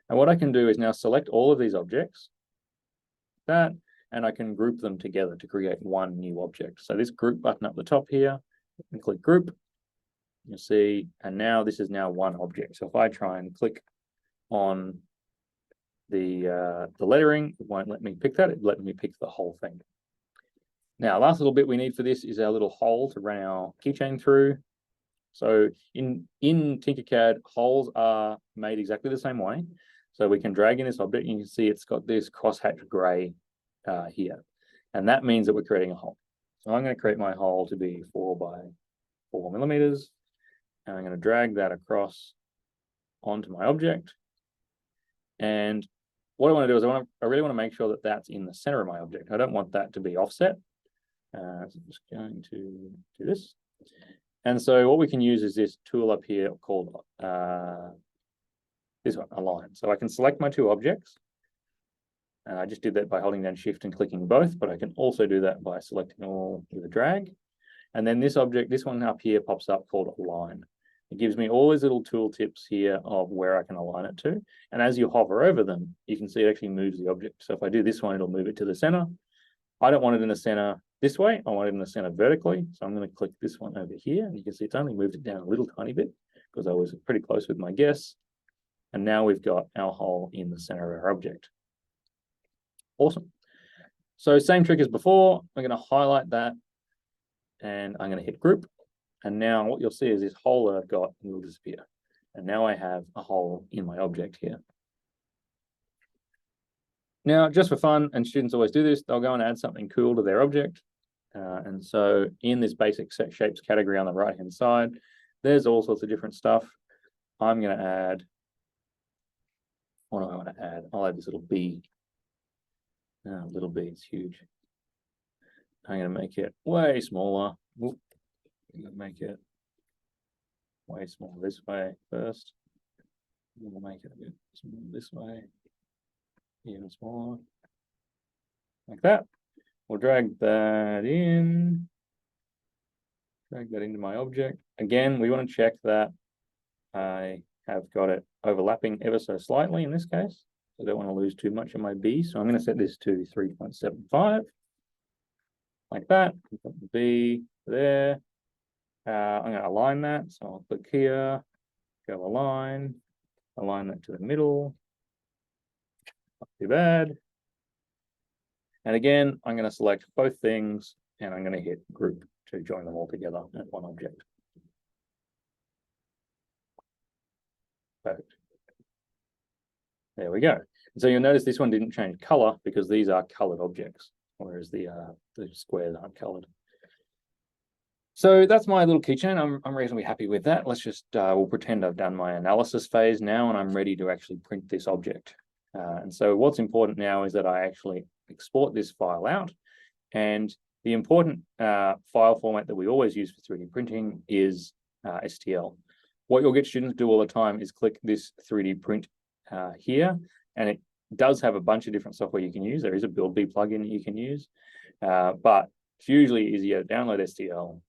And what I can do is now select all of these objects, that, and I can group them together to create one new object. So this group button up the top here, and click group, you'll see, and now this is now one object. So if I try and click on the lettering, it won't let me pick that. It let me pick the whole thing. Now, last little bit we need for this is our little hole to run our keychain through. So in Tinkercad, holes are made exactly the same way. So we can drag in this object, and you can see it's got this crosshatch gray here. And that means that we're creating a hole. So I'm going to create my hole to be 4 by 4 millimeters. And I'm going to drag that across onto my object. And what I want to do is I really want to make sure that that's in the center of my object. I don't want that to be offset. So I'm just going to do this. And so what we can use is this tool up here called this one, Align. So I can select my 2 objects. And I just did that by holding down Shift and clicking both, but I can also do that by selecting all with a drag. And then this object, this one up here pops up called Align. It gives me all these little tool tips here of where I can align it to. And as you hover over them, you can see it actually moves the object. So if I do this one, it'll move it to the center. I don't want it in the center this way. I want it in the center vertically. So I'm going to click this one over here. And you can see it's only moved it down a little tiny bit because I was pretty close with my guess. And now we've got our hole in the center of our object. Awesome. So same trick as before. I'm going to highlight that and I'm going to hit group. And now what you'll see is this hole that I've got will disappear. And now I have a hole in my object here. Now, just for fun, and students always do this, they'll go and add something cool to their object. And so in this basic set shapes category on the right-hand side, there's all sorts of different stuff. I'm going to add, what do I want to add? I'll add this little bee. Little bee, it's huge. I'm going to make it way smaller. Oop. I'm going to make it way smaller this way first. I'm going to make it a bit smaller this way. Even smaller. Like that. We'll drag that in. Drag that into my object. Again, we want to check that I have got it overlapping ever so slightly in this case. I don't want to lose too much of my B, so I'm going to set this to 3.75, like that. Got the B there. I'm going to align that, so I'll click here, go align that to the middle. Not too bad. And again, I'm going to select both things, and I'm going to hit group to join them all together at one object. Perfect. There we go. So you'll notice this one didn't change color because these are colored objects, whereas the squares aren't colored. So that's my little keychain. I'm reasonably happy with that. Let's just, we'll pretend I've done my analysis phase now and I'm ready to actually print this object. And so what's important now is that I actually export this file out. And the important file format that we always use for 3D printing is STL. What you'll get students do all the time is click this 3D print here, and it does have a bunch of different software you can use. There is a BuildB plugin you can use, but it's usually easier to download STL.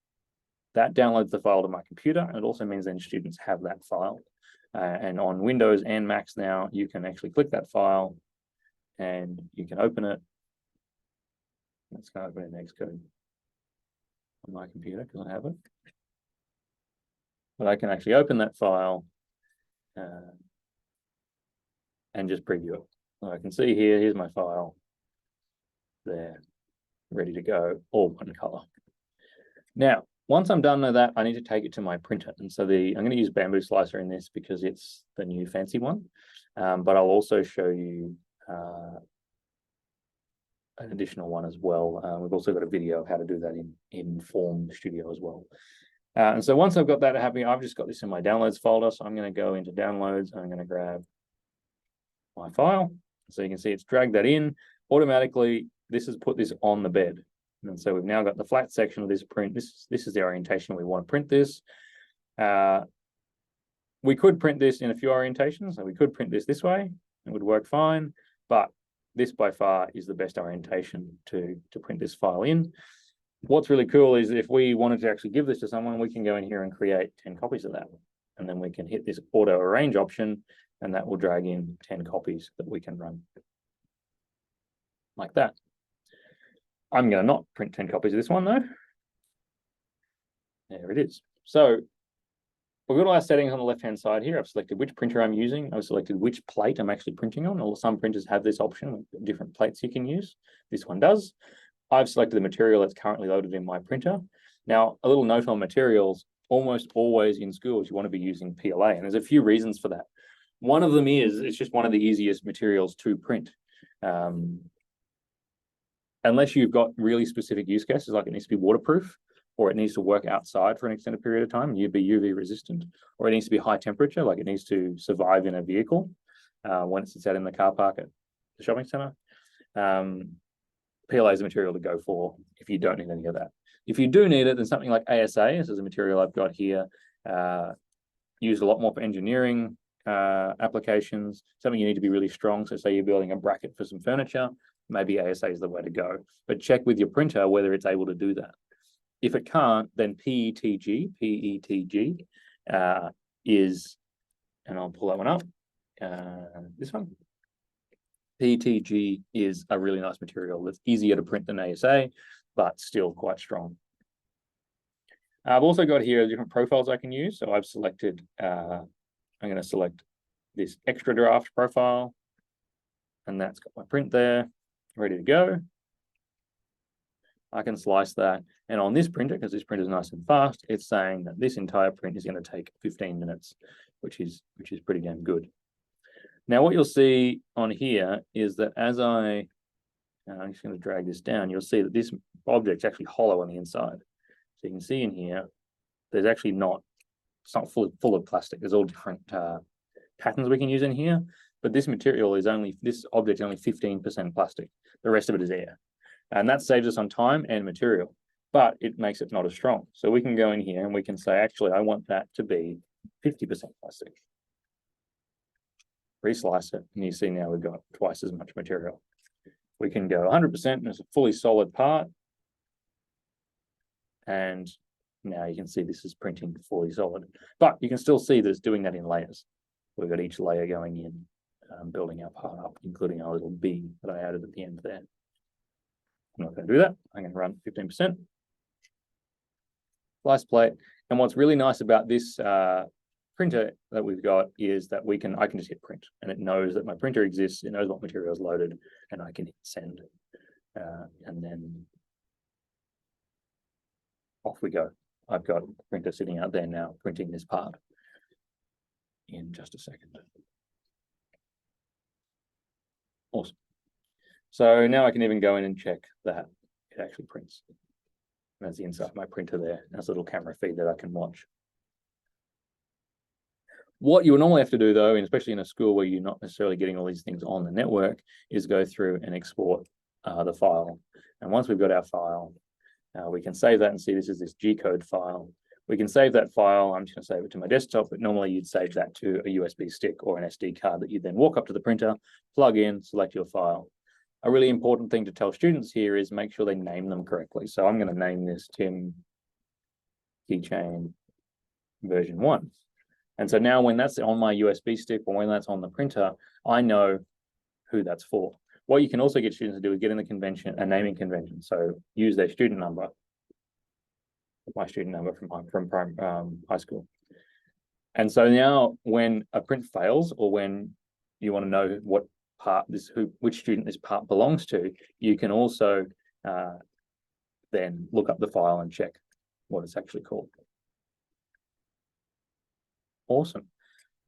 That downloads the file to my computer, and it also means then students have that file. And on Windows and Macs now, you can actually click that file and you can open it. Let's go open in Xcode on my computer because I have it. But I can actually open that file and just preview it. So I can see here, here's my file there, ready to go, all one color. Now, once I'm done with that, I need to take it to my printer. And so I'm going to use Bamboo Slicer in this because it's the new fancy one. But I'll also show you an additional one as well. We've also got a video of how to do that in Form Studio as well. And so once I've got that happening, I've just got this in my downloads folder. So I'm going to go into downloads and I'm going to grab my file. So you can see it's dragged that in. Automatically, this has put this on the bed. And so we've now got the flat section of this print. This is the orientation we want to print this. We could print this in a few orientations. So we could print this way. It would work fine. But this by far is the best orientation to print this file in. What's really cool is if we wanted to actually give this to someone, we can go in here and create 10 copies of that. And then we can hit this auto arrange option and that will drag in 10 copies that we can run like that. I'm going to not print 10 copies of this one though. There it is. So we've got all our settings on the left-hand side here. I've selected which printer I'm using. I've selected which plate I'm actually printing on. Some printers have this option, different plates you can use. This one does. I've selected the material that's currently loaded in my printer. Now, a little note on materials, almost always in schools, you want to be using PLA. And there's a few reasons for that. One of them is, it's just one of the easiest materials to print. Unless you've got really specific use cases, like it needs to be waterproof, or it needs to work outside for an extended period of time, UV resistant, or it needs to be high temperature, like it needs to survive in a vehicle when it sits out in the car park at the shopping center. PLA is a material to go for if you don't need any of that. If you do need it, then something like ASA, this is a material I've got here, used a lot more for engineering applications, something you need to be really strong. So say you're building a bracket for some furniture, maybe ASA is the way to go. But check with your printer whether it's able to do that. If it can't, then PETG is, and I'll pull that one up, this one. PETG is a really nice material that's easier to print than ASA, but still quite strong. I've also got here different profiles I can use. So I've selected, I'm going to select this extra draft profile, and that's got my print there, ready to go. I can slice that. And on this printer, because this printer is nice and fast, it's saying that this entire print is going to take 15 minutes, which is pretty damn good. Now, what you'll see on here is that as I'm just going to drag this down, you'll see that this object's actually hollow on the inside. So you can see in here, there's actually it's not full of plastic. There's all different patterns we can use in here, but this material is this object's only 15% plastic. The rest of it is air. And that saves us on time and material, but it makes it not as strong. So we can go in here and we can say, actually, I want that to be 50% plastic. Reslice it, and you see now we've got twice as much material. We can go 100% and it's a fully solid part. And now you can see this is printing fully solid, but you can still see that it's doing that in layers. We've got each layer going in, building our part up, including our little B that I added at the end there. I'm not going to do that. I'm going to run 15%. Slice plate. And what's really nice about this printer that we've got is that I can just hit print and it knows that my printer exists, it knows what material is loaded, and I can hit send. And then off we go. I've got the printer sitting out there now printing this part in just a second. Awesome. So now I can even go in and check that it actually prints. And that's the inside of my printer there. That's a little camera feed that I can watch. What you would normally have to do though, and especially in a school where you're not necessarily getting all these things on the network, is go through and export the file. And once we've got our file, we can save that and see this is this G-code file. We can save that file. I'm just going to save it to my desktop, but normally you'd save that to a USB stick or an SD card that you then walk up to the printer, plug in, select your file. A really important thing to tell students here is make sure they name them correctly. So I'm going to name this Tim Keychain version 1. And so now when that's on my USB stick or when that's on the printer, I know who that's for. What you can also get students to do is get in the convention, a naming convention. So use their student number, my student number from high school. And so now when a print fails, or when you want to know what part which student this part belongs to, you can also then look up the file and check what it's actually called. Awesome.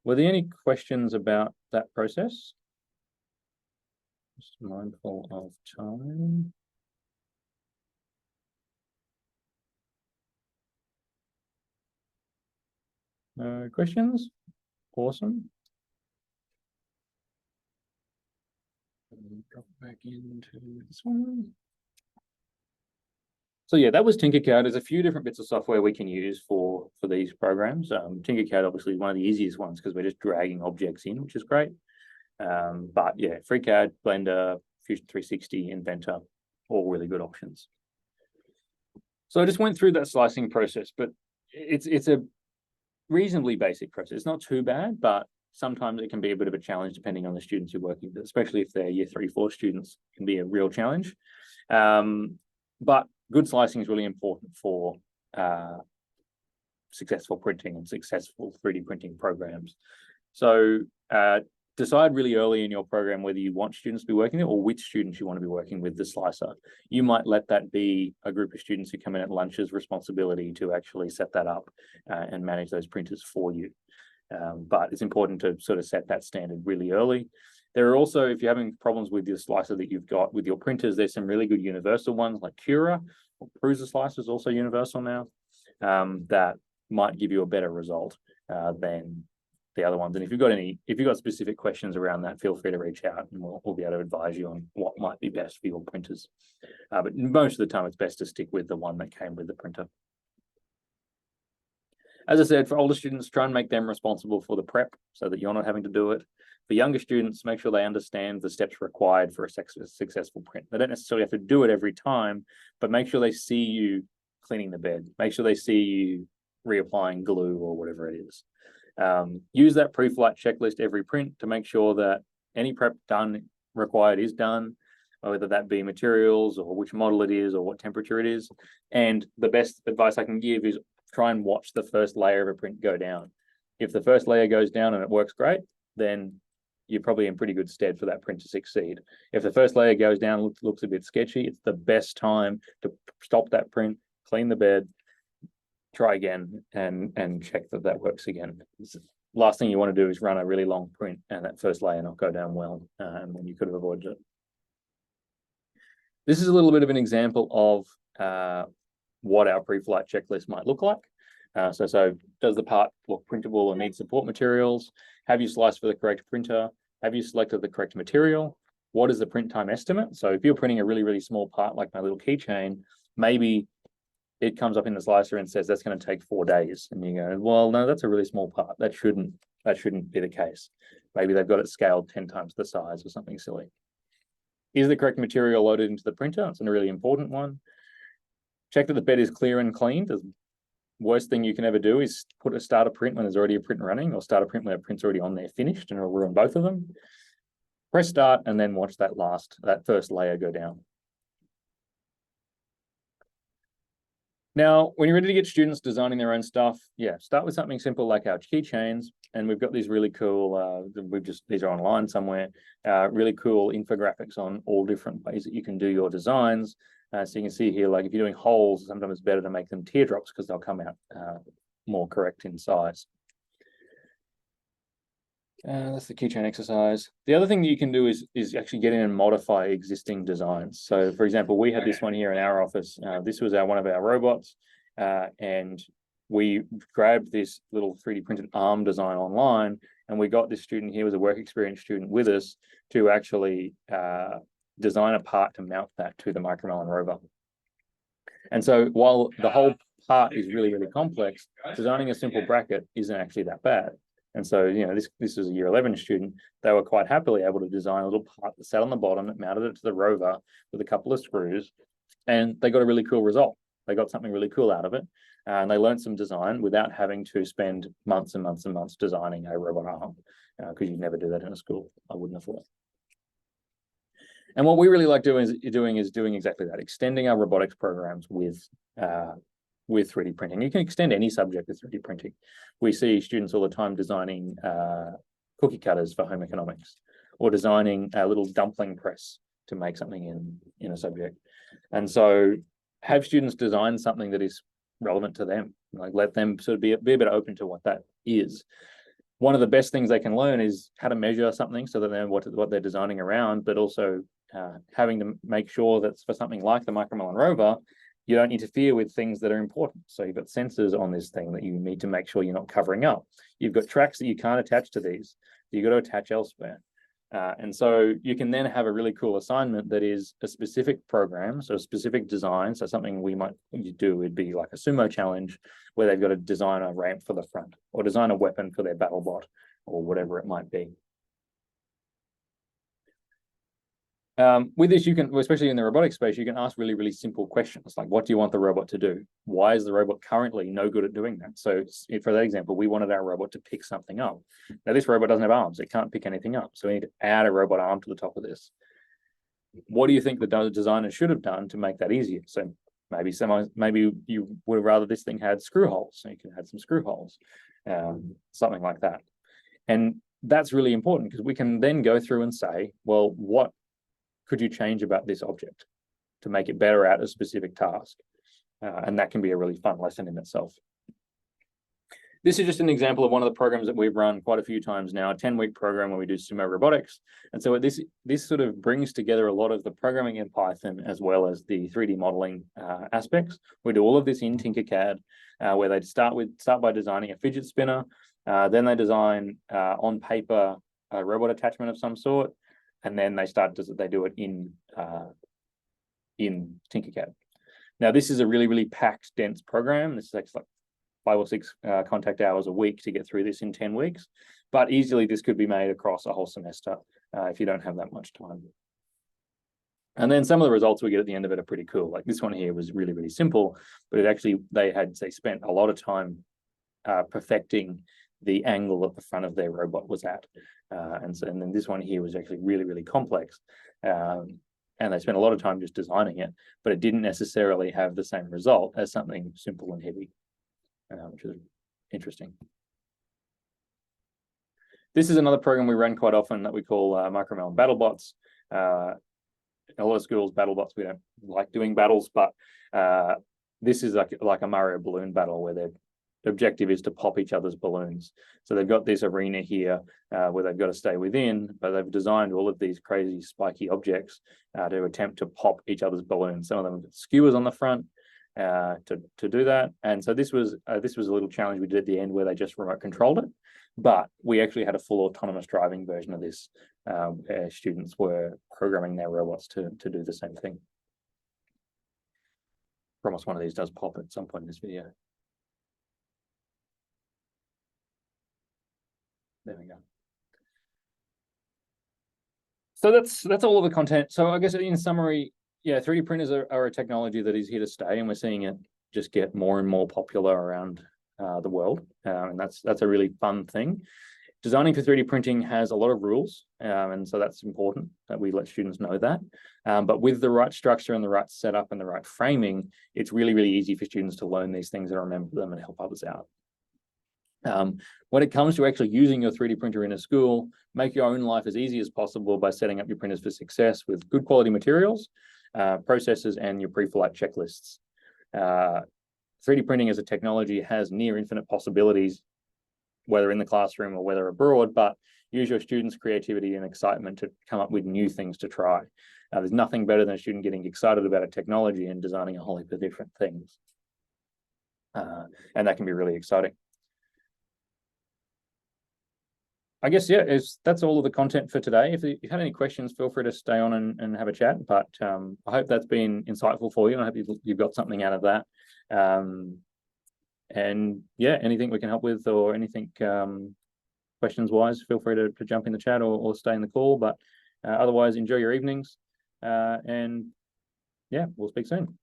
Were there any questions about that process? Just mindful of time. No questions? Awesome. Drop back into this one. So yeah, that was Tinkercad. There's a few different bits of software we can use for these programs. Tinkercad obviously is one of the easiest ones because we're just dragging objects in, which is great. But yeah, FreeCAD, Blender, Fusion 360, Inventor, all really good options. So I just went through that slicing process, but it's a reasonably basic process. It's not too bad, but sometimes it can be a bit of a challenge depending on the students you're working with, especially if they're year 3, 4 students, it can be a real challenge. But good slicing is really important for successful printing and successful 3D printing programs. So decide really early in your program whether you want students to be working there or which students you want to be working with the slicer. You might let that be a group of students who come in at lunch's responsibility to actually set that up and manage those printers for you. But it's important to sort of set that standard really early. There are also, if you're having problems with your slicer that you've got with your printers, there's some really good universal ones like Cura or Prusa slicer is also universal now, that might give you a better result than the other ones. And if you've got specific questions around that, feel free to reach out and we'll be able to advise you on what might be best for your printers. But most of the time, it's best to stick with the one that came with the printer. As I said, for older students, try and make them responsible for the prep so that you're not having to do it. For younger students, make sure they understand the steps required for a successful print. They don't necessarily have to do it every time, but make sure they see you cleaning the bed. Make sure they see you reapplying glue or whatever it is. Use that pre-flight checklist every print to make sure that any prep required is done, whether that be materials or which model it is or what temperature it is. And the best advice I can give is try and watch the first layer of a print go down. If the first layer goes down and it works great, then you're probably in pretty good stead for that print to succeed. If the first layer goes down, looks a bit sketchy, it's the best time to stop that print, clean the bed, try again, and check that works again. Last thing you want to do is run a really long print and that first layer not go down well, when you could have avoided it. This is a little bit of an example of what our pre-flight checklist might look like. So does the part look printable or need support materials? Have you sliced for the correct printer? Have you selected the correct material? What is the print time estimate? So if you're printing a really, really small part like my little keychain, maybe it comes up in the slicer and says that's going to take 4 days. And you go, well, no, that's a really small part. That shouldn't be the case. Maybe they've got it scaled 10 times the size or something silly. Is the correct material loaded into the printer? It's a really important one. Check that the bed is clear and cleaned. The worst thing you can ever do is start a print when there's already a print running, or start a print when a print's already on there finished, and it'll ruin both of them. Press start and then watch that first layer go down. Now, when you're ready to get students designing their own stuff, start with something simple like our keychains. And we've got these really cool, these are online somewhere, really cool infographics on all different ways that you can do your designs. So you can see here, like if you're doing holes, sometimes it's better to make them teardrops because they'll come out more correct in size. That's the keychain exercise. The other thing that you can do is actually get in and modify existing designs. So for example, we had this one here in our office. This was one of our robots, and we grabbed this little 3D printed arm design online, and we got this student here, was a work experience student with us, to actually design a part to mount that to the Micromelon robot. And so while the whole part is really, really complex, designing a simple bracket isn't actually that bad. And so, this was a year 11 student. They were quite happily able to design a little part that sat on the bottom, that mounted it to the rover with a couple of screws, and they got a really cool result. They got something really cool out of it. and they learned some design without having to spend months and months and months designing a robot arm, because you'd never do that in a school, I wouldn't have thought. And what we really like doing is doing exactly that, extending our robotics programs with 3D printing. You can extend any subject with 3D printing. We see students all the time designing cookie cutters for home economics, or designing a little dumpling press to make something in a subject. And so have students design something that is relevant to them, like let them sort of be a bit open to what that is. One of the best things they can learn is how to measure something so that they know what they're designing around, but also having to make sure that for something like the Micromelon rover, you don't interfere with things that are important. So you've got sensors on this thing that you need to make sure you're not covering up. You've got tracks that you can't attach to these, you've got to attach elsewhere. And so you can then have a really cool assignment that is a specific program, so a specific design. So something we might do would be like a sumo challenge, where they've got to design a ramp for the front, or design a weapon for their battle bot, or whatever it might be. With this, you can, especially in the robotics space, you can ask really, really simple questions, like what do you want the robot to do? Why is the robot currently no good at doing that? So for that example, we wanted our robot to pick something up. Now this robot doesn't have arms, it can't pick anything up. So we need to add a robot arm to the top of this. What do you think the designer should have done to make that easier? So maybe you would rather this thing had screw holes, so you can add some screw holes, something like that. And that's really important, because we can then go through and say, well, what could you change about this object to make it better at a specific task? And that can be a really fun lesson in itself. This is just an example of one of the programs that we've run quite a few times now, a 10-week program where we do sumo robotics. And so this sort of brings together a lot of the programming in Python as well as the 3D modeling aspects. We do all of this in Tinkercad, where they start by designing a fidget spinner. Then they design on paper a robot attachment of some sort. And then they do it in Tinkercad. Now, this is a really, really packed, dense program. This takes like 5 or 6 contact hours a week to get through this in 10 weeks. But easily this could be made across a whole semester if you don't have that much time. And then some of the results we get at the end of it are pretty cool. Like this one here was really, really simple, but they spent a lot of time perfecting the angle that the front of their robot was at. And then this one here was actually really, really complex. And they spent a lot of time just designing it, but it didn't necessarily have the same result as something simple and heavy, which is interesting. This is another program we run quite often that we call Micromelon BattleBots. In a lot of schools, BattleBots, we don't like doing battles, but this is like a Mario balloon battle where their objective is to pop each other's balloons. So they've got this arena here where they've got to stay within, but they've designed all of these crazy spiky objects to attempt to pop each other's balloons. Some of them have skewers on the front to do that. And so this was a little challenge we did at the end where they just remote controlled it, but we actually had a full autonomous driving version of this where students were programming their robots to do the same thing. I promise one of these does pop at some point in this video. There we go. So that's all of the content. So I guess in summary, yeah, 3D printers are a technology that is here to stay, and we're seeing it just get more and more popular around the world, and that's a really fun thing. Designing for 3D printing has a lot of rules, and so that's important that we let students know that. But with the right structure and the right setup and the right framing, it's really, really easy for students to learn these things and remember them and help others out. When it comes to actually using your 3D printer in a school, make your own life as easy as possible by setting up your printers for success with good quality materials, processes, and your pre-flight checklists. 3D printing as a technology has near infinite possibilities, whether in the classroom or whether abroad, but use your students' creativity and excitement to come up with new things to try. There's nothing better than a student getting excited about a technology and designing a whole heap of different things. And that can be really exciting. I guess, yeah, that's all of the content for today. If you had any questions, feel free to stay on and have a chat. But I hope that's been insightful for you, and I hope you've got something out of that. And yeah, anything we can help with or anything questions-wise, feel free to jump in the chat or stay in the call. But otherwise, enjoy your evenings. And yeah, we'll speak soon.